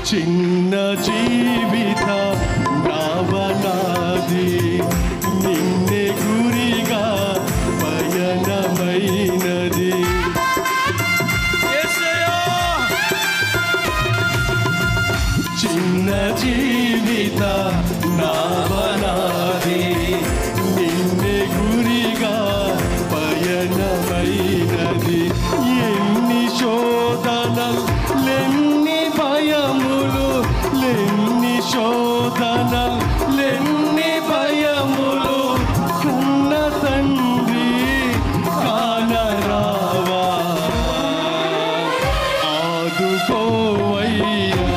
చిన్న జీవిత నావనాది నిన్నే గురిగా పయనమైనది. చిన్న జీవిత నావనాది నిన్నే గురిగా పయనమైనది. ఎన్ని శోధనలెన్ని భయములు, ఎన్ని శోధనలెన్ని భయములు కన్న తండ్రి కానరావా. ఆదుకోవయ్యా